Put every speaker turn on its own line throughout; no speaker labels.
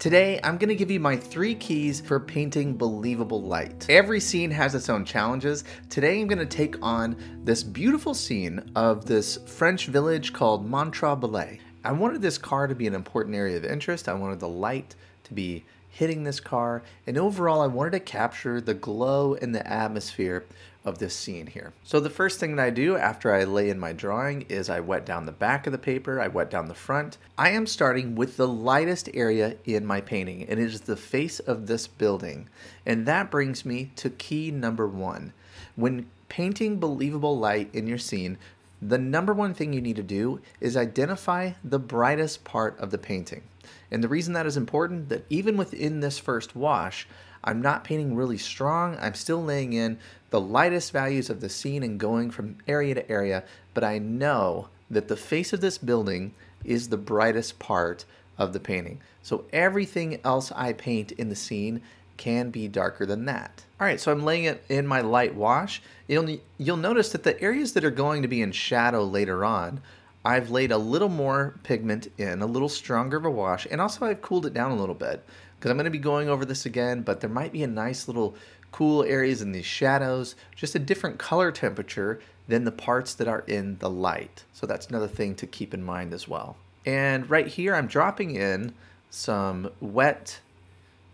Today, I'm going to give you my 3 keys for painting believable light. Every scene has its own challenges. Today, I'm going to take on this beautiful scene of this French village called Montreux-Belay. I wanted this car to be an important area of interest. I wanted the light to be hitting this car, and overall I wanted to capture the glow and the atmosphere of this scene here. So the first thing that I do after I lay in my drawing is I wet down the back of the paper, I wet down the front. I am starting with the lightest area in my painting, and it is the face of this building. And that brings me to key number 1. When painting believable light in your scene, the number 1 thing you need to do is identify the brightest part of the painting. And the reason that is important, that even within this first wash, I'm not painting really strong. I'm still laying in the lightest values of the scene and going from area to area, but I know that the face of this building is the brightest part of the painting. So everything else I paint in the scene can be darker than that. All right, so I'm laying it in my light wash. You'll notice that the areas that are going to be in shadow later on, I've laid a little more pigment in, a little stronger of a wash, and also I've cooled it down a little bit because I'm going to be going over this again, but there might be a nice little cool areas in these shadows, just a different color temperature than the parts that are in the light. So that's another thing to keep in mind as well. And right here, I'm dropping in some wet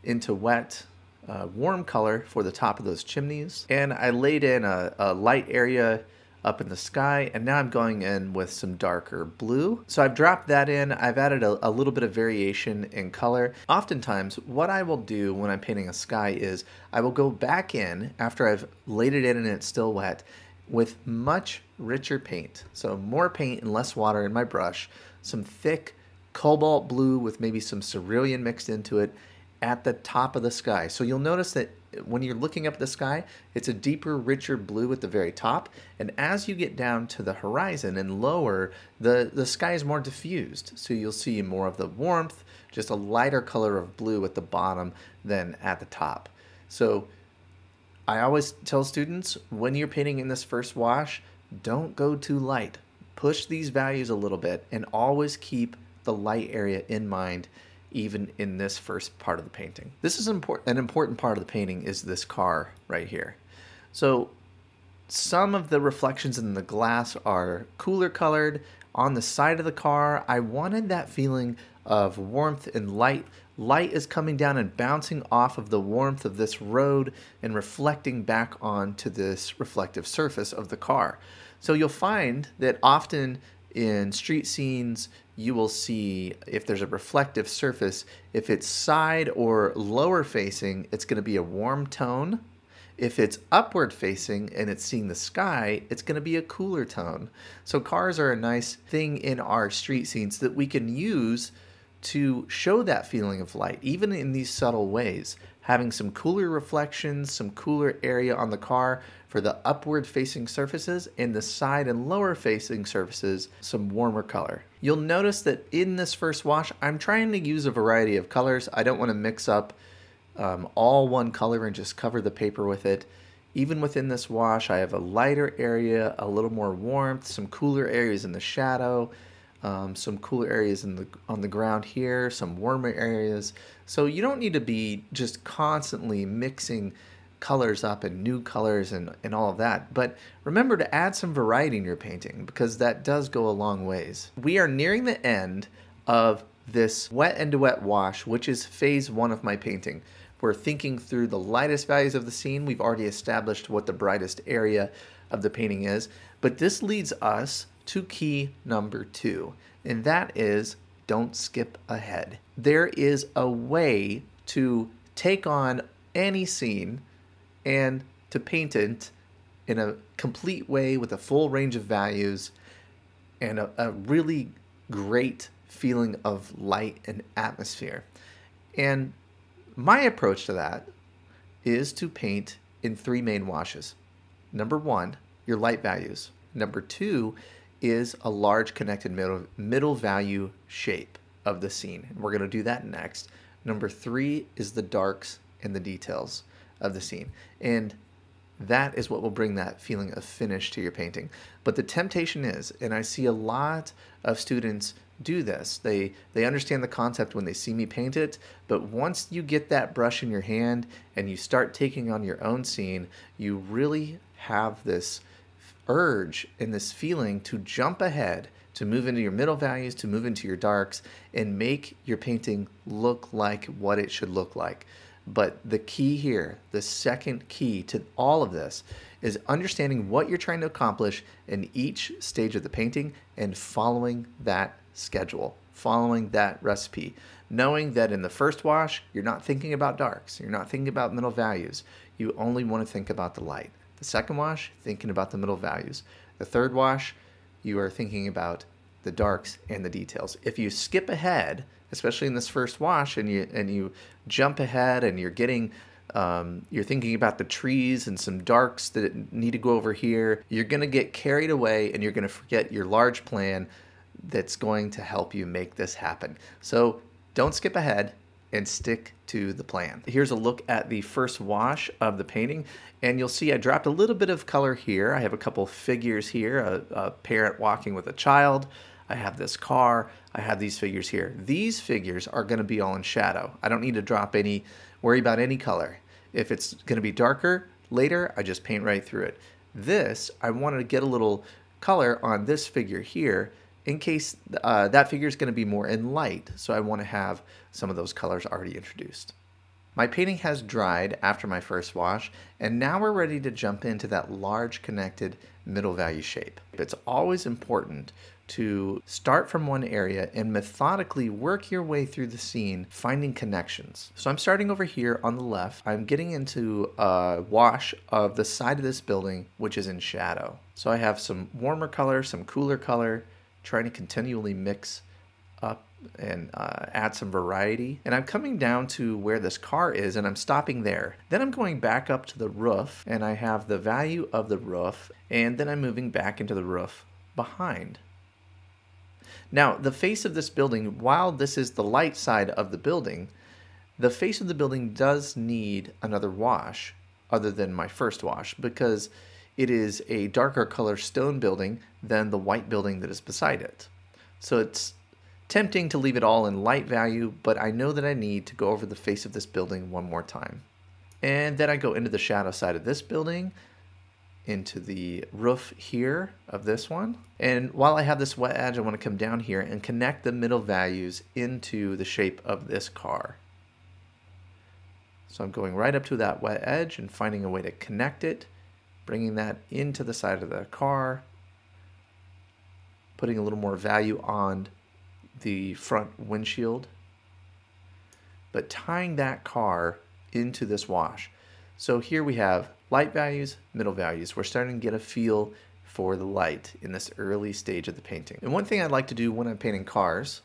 into wet warm color for the top of those chimneys. And I laid in a light area up in the sky, and now I'm going in with some darker blue. So I've dropped that in. I've added a little bit of variation in color. Oftentimes, what I will do when I'm painting a sky is I will go back in after I've laid it in and it's still wet with much richer paint. So more paint and less water in my brush, some thick cobalt blue with maybe some cerulean mixed into it at the top of the sky. So you'll notice that when you're looking up at the sky, it's a deeper, richer blue at the very top. And as you get down to the horizon and lower, the sky is more diffused. So you'll see more of the warmth, just a lighter color of blue at the bottom than at the top. So I always tell students, when you're painting in this first wash, don't go too light. Push these values a little bit and always keep the light area in mind, even in this first part of the painting. This is an important part of the painting is this car right here. So some of the reflections in the glass are cooler colored. On the side of the car, I wanted that feeling of warmth and light. Light is coming down and bouncing off of the warmth of this road and reflecting back onto this reflective surface of the car. So you'll find that often in street scenes, you will see if there's a reflective surface, if it's side or lower facing, it's going to be a warm tone. If it's upward facing and it's seeing the sky, it's going to be a cooler tone. So cars are a nice thing in our street scenes that we can use to show that feeling of light, even in these subtle ways. Having some cooler reflections, some cooler area on the car for the upward facing surfaces, and the side and lower facing surfaces, some warmer color. You'll notice that in this first wash, I'm trying to use a variety of colors. I don't want to mix up all one color and just cover the paper with it. Even within this wash, I have a lighter area, a little more warmth, some cooler areas in the shadow, some cooler areas on the ground here, some warmer areas. So you don't need to be just constantly mixing colors up and new colors and all of that. But remember to add some variety in your painting, because that does go a long ways. We are nearing the end of this wet into wet wash, which is phase 1 of my painting. We're thinking through the lightest values of the scene. We've already established what the brightest area of the painting is. But this leads us to key number 2, and that is don't skip ahead. There is a way to take on any scene and to paint it in a complete way with a full range of values and a really great feeling of light and atmosphere. And my approach to that is to paint in 3 main washes. Number 1, your light values. Number 2 is a large connected middle value shape of the scene. And we're going to do that next. Number 3 is the darks and the details of the scene. And that is what will bring that feeling of finish to your painting. But the temptation is, and I see a lot of students do this. They understand the concept when they see me paint it, but once you get that brush in your hand and you start taking on your own scene, you really have this urge and this feeling to jump ahead, to move into your middle values, to move into your darks, and make your painting look like what it should look like. But the key here, the second key to all of this, is understanding what you're trying to accomplish in each stage of the painting and following that schedule, following that recipe, knowing that in the first wash, you're not thinking about darks, you're not thinking about middle values, you only want to think about the light. The second wash, thinking about the middle values. The third wash, you are thinking about the darks and the details. If you skip ahead, especially in this first wash, and you jump ahead and you're getting you're thinking about the trees and some darks that need to go over here, you're going to get carried away and you're going to forget your large plan that's going to help you make this happen. So don't skip ahead and stick to the plan. Here's a look at the first wash of the painting, and you'll see I dropped a little bit of color here. I have a couple figures here, a parent walking with a child. I have this car. I have these figures here. These figures are going to be all in shadow. I don't need to worry about any color. If it's going to be darker later, I just paint right through it. This, I wanted to get a little color on this figure here in case that figure is going to be more in light. So I want to have some of those colors already introduced. My painting has dried after my first wash, and now we're ready to jump into that large connected middle value shape. It's always important to start from one area and methodically work your way through the scene, finding connections. So I'm starting over here on the left. I'm getting into a wash of the side of this building, which is in shadow. So I have some warmer color, some cooler color, trying to continually mix up and add some variety. And I'm coming down to where this car is, and I'm stopping there. Then I'm going back up to the roof, and I have the value of the roof, and then I'm moving back into the roof behind. Now, the face of this building, while this is the light side of the building, the face of the building does need another wash other than my first wash, because it is a darker color stone building than the white building that is beside it. So it's tempting to leave it all in light value, but I know that I need to go over the face of this building one more time. And then I go into the shadow side of this building, into the roof here of this one. And while I have this wet edge, I want to come down here and connect the middle values into the shape of this car. So I'm going right up to that wet edge and finding a way to connect it, bringing that into the side of the car, putting a little more value on the front windshield, but tying that car into this wash. So here we have light values, middle values. We're starting to get a feel for the light in this early stage of the painting. And one thing I like to do when I'm painting cars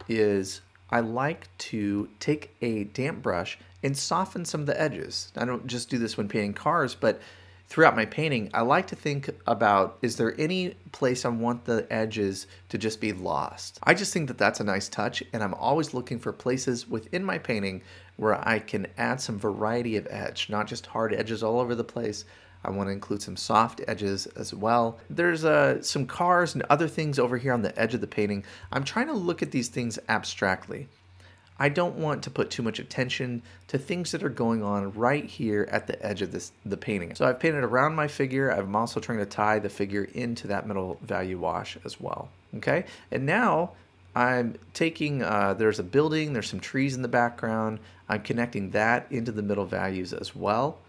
is I like to take a damp brush and soften some of the edges. I don't just do this when painting cars, but throughout my painting, I like to think about, is there any place I want the edges to just be lost? I just think that that's a nice touch, and I'm always looking for places within my painting where I can add some variety of edge, not just hard edges all over the place. I want to include some soft edges as well. There's some cars and other things over here on the edge of the painting. I'm trying to look at these things abstractly. I don't want to put too much attention to things that are going on right here at the edge of the painting. So I've painted around my figure. I'm also trying to tie the figure into that middle value wash as well. Okay, and now I'm taking, there's a building, there's some trees in the background. I'm connecting that into the middle values as well,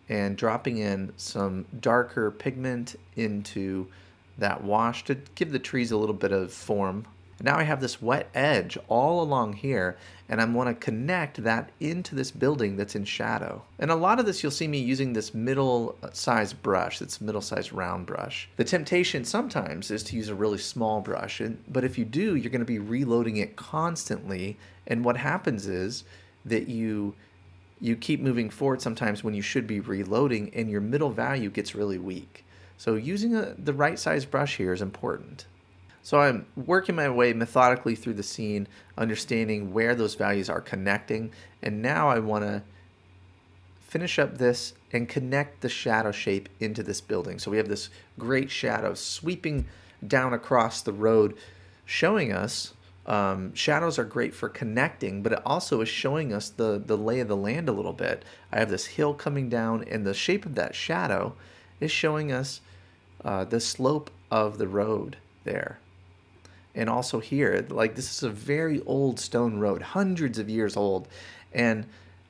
and dropping in some darker pigment into that wash to give the trees a little bit of form. Now I have this wet edge all along here, and I want to connect that into this building that's in shadow. And a lot of this you'll see me using this middle-sized brush, this middle-sized round brush. The temptation sometimes is to use a really small brush, but if you do, you're going to be reloading it constantly, and what happens is that you keep moving forward sometimes when you should be reloading, and your middle value gets really weak. So using the right size brush here is important. So I'm working my way methodically through the scene, understanding where those values are connecting, and now I want to finish up this and connect the shadow shape into this building. So we have this great shadow sweeping down across the road, showing us shadows are great for connecting, but it also is showing us the lay of the land a little bit. I have this hill coming down, and the shape of that shadow is showing us the slope of the road there. And also here, like, this is a very old stone road, hundreds of years old, and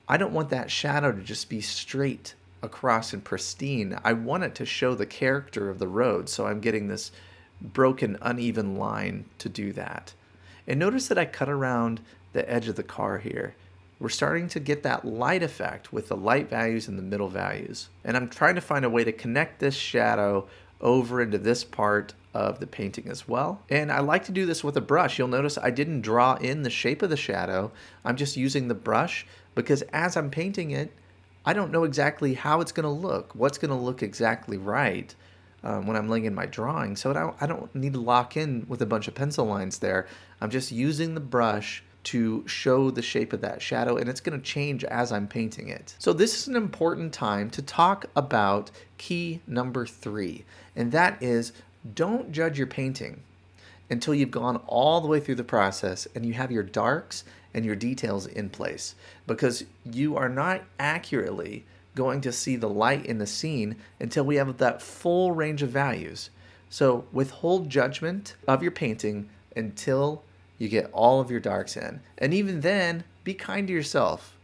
I don't want that shadow to just be straight across and pristine. I want it to show the character of the road, so I'm getting this broken, uneven line to do that. And notice that I cut around the edge of the car here. We're starting to get that light effect with the light values and the middle values. And I'm trying to find a way to connect this shadow over into this part of the painting as well. And I like to do this with a brush. You'll notice I didn't draw in the shape of the shadow. I'm just using the brush because as I'm painting it, I don't know exactly how it's going to look, what's going to look exactly right when I'm laying in my drawing. So I don't need to lock in with a bunch of pencil lines there. I'm just using the brush to show the shape of that shadow, and it's going to change as I'm painting it. So this is an important time to talk about key number 3, and that is don't judge your painting until you've gone all the way through the process and you have your darks and your details in place, because you are not accurately going to see the light in the scene until we have that full range of values. So withhold judgment of your painting until you get all of your darks in. And even then, be kind to yourself,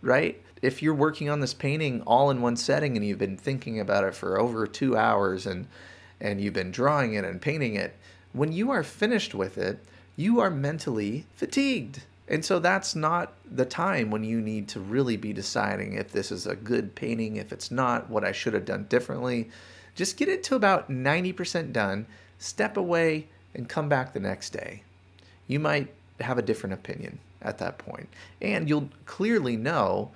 right? If you're working on this painting all in one setting and you've been thinking about it for over 2 hours and you've been drawing it and painting it, when you are finished with it, you are mentally fatigued. And so that's not the time when you need to really be deciding if this is a good painting, if it's not, what I should have done differently. Just get it to about 90% done, step away, and come back the next day. You might have a different opinion at that point. And you'll clearly know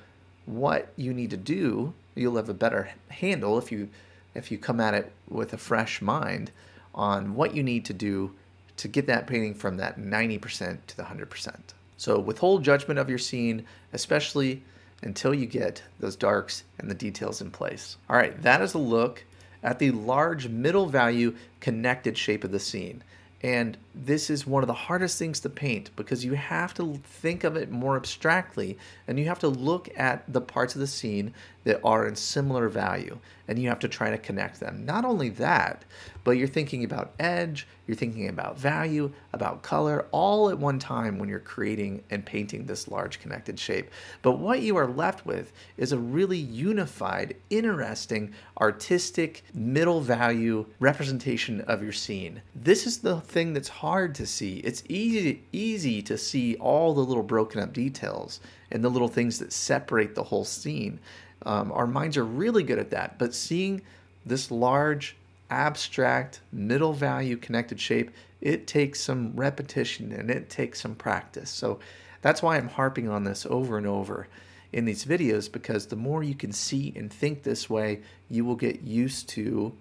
what you need to do. You'll have a better handle if you come at it with a fresh mind on what you need to do to get that painting from that 90% to the 100%. So withhold judgment of your scene, especially until you get those darks and the details in place. All right, that is a look at the large middle value connected shape of the scene. And this is one of the hardest things to paint because you have to think of it more abstractly, and you have to look at the parts of the scene that are in similar value, and you have to try to connect them. Not only that, but you're thinking about edge, you're thinking about value, about color, all at one time when you're creating and painting this large connected shape. But what you are left with is a really unified, interesting, artistic, middle value representation of your scene. This is the thing that's hard to see. It's easy to see all the little broken up details and the little things that separate the whole scene. Our minds are really good at that, but seeing this large, abstract, middle value connected shape, it takes some repetition and it takes some practice. So that's why I'm harping on this over and over in these videos, because the more you can see and think this way, you will get used to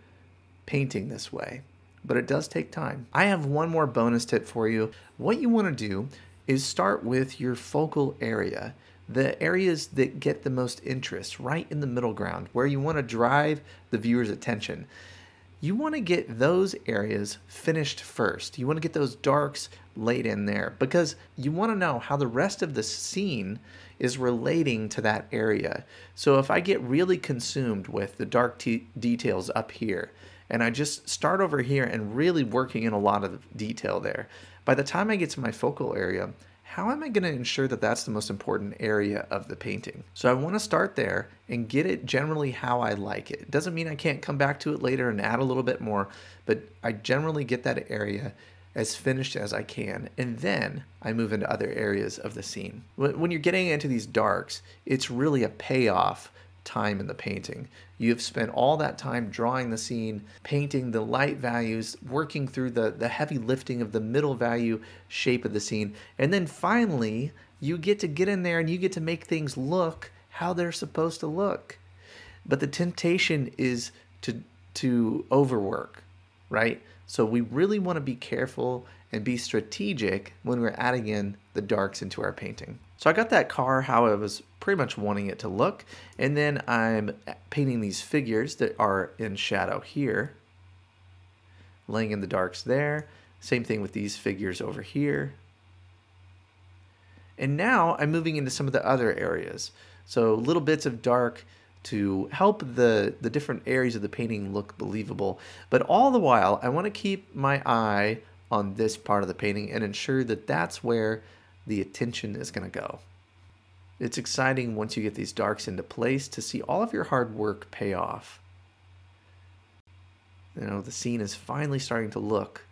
painting this way. But it does take time. I have one more bonus tip for you. What you want to do is start with your focal area, the areas that get the most interest, right in the middle ground, where you want to drive the viewer's attention. You want to get those areas finished first. You want to get those darks laid in there because you want to know how the rest of the scene is relating to that area. So if I get really consumed with the dark details up here, and I just start over here and really working in a lot of detail there, by the time I get to my focal area, how am I going to ensure that that's the most important area of the painting? So I want to start there and get it generally how I like it. It doesn't mean I can't come back to it later and add a little bit more, but I generally get that area as finished as I can, and then I move into other areas of the scene. When you're getting into these darks, it's really a payoff time in the painting. You have spent all that time drawing the scene, painting the light values, working through the heavy lifting of the middle value shape of the scene, and then finally you get in there and you get to make things look how they're supposed to look. But the temptation is to overwork, right? So we really want to be careful and be strategic when we're adding in the darks into our painting. So I got that car how I was pretty much wanting it to look, and then I'm painting these figures that are in shadow here, laying in the darks there, Same thing with these figures over here. And now I'm moving into some of the other areas. So little bits of dark to help the different areas of the painting look believable. But all the while, I want to keep my eye on this part of the painting and ensure that that's where the attention is going to go. It's exciting once you get these darks into place to see all of your hard work pay off. You know, the scene is finally starting to look,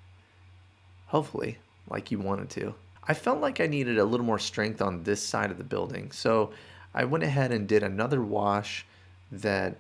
hopefully, like you want it to. I felt like I needed a little more strength on this side of the building, so I went ahead and did another wash that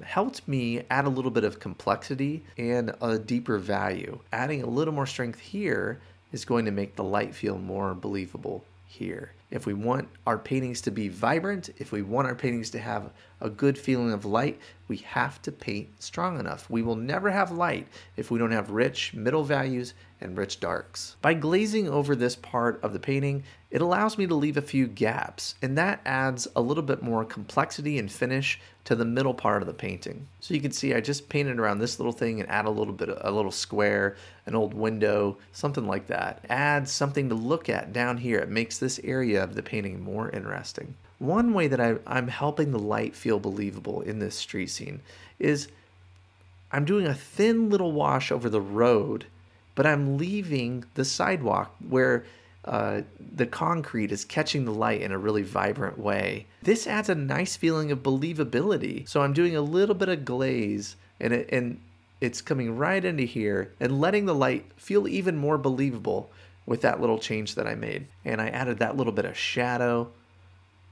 helped me add a little bit of complexity and a deeper value. Adding a little more strength here is going to make the light feel more believable here. If we want our paintings to be vibrant, if we want our paintings to have a good feeling of light, we have to paint strong enough. We will never have light if we don't have rich middle values and rich darks. By glazing over this part of the painting, it allows me to leave a few gaps, and that adds a little bit more complexity and finish to the middle part of the painting. So you can see I just painted around this little thing and add a little square, an old window, something like that. Add something to look at down here. It makes this area of the painting more interesting. One way that I'm helping the light feel believable in this street scene is I'm doing a thin little wash over the road, but I'm leaving the sidewalk where the concrete is catching the light in a really vibrant way. This adds a nice feeling of believability. So I'm doing a little bit of glaze and it's coming right into here and letting the light feel even more believable with that little change that I made. And I added that little bit of shadow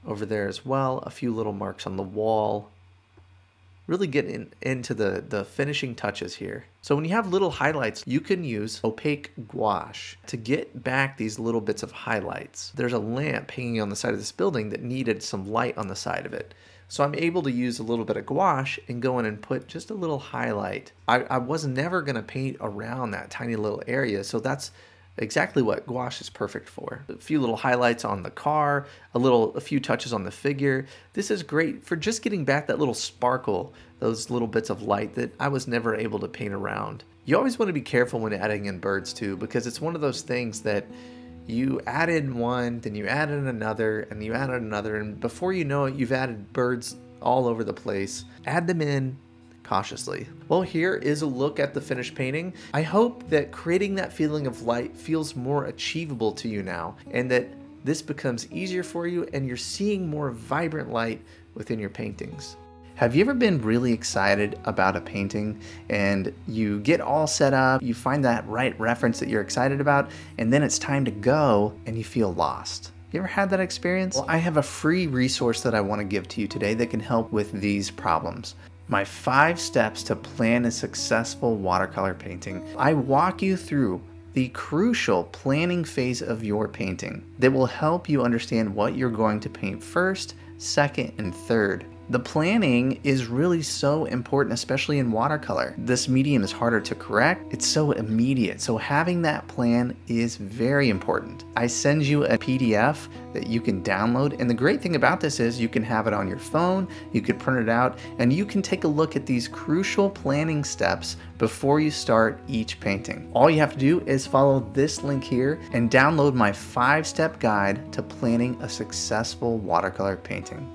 over there as well, a few little marks on the wall. Really getting into the finishing touches here. So when you have little highlights, you can use opaque gouache to get back these little bits of highlights. There's a lamp hanging on the side of this building that needed some light on the side of it. So I'm able to use a little bit of gouache and go in and put just a little highlight. I was never gonna paint around that tiny little area, so that's exactly what gouache is perfect for. A few little highlights on the car, a few touches on the figure. This is great for just getting back that little sparkle, those little bits of light that I was never able to paint around. You always want to be careful when adding in birds too, because it's one of those things that you added one, then you added another, and you added another, and before you know it, you've added birds all over the place. Add them in cautiously. Well, here is a look at the finished painting. I hope that creating that feeling of light feels more achievable to you now, and that this becomes easier for you and you're seeing more vibrant light within your paintings. Have you ever been really excited about a painting and you get all set up, you find that right reference that you're excited about, and then it's time to go and you feel lost? You ever had that experience? Well, I have a free resource that I want to give to you today that can help with these problems. My 5 steps to plan a successful watercolor painting. I walk you through the crucial planning phase of your painting that will help you understand what you're going to paint first, second, and third. The planning is really so important, especially in watercolor. This medium is harder to correct. It's so immediate. So having that plan is very important. I send you a PDF that you can download. And the great thing about this is you can have it on your phone, you could print it out, and you can take a look at these crucial planning steps before you start each painting. All you have to do is follow this link here and download my 5-step guide to planning a successful watercolor painting.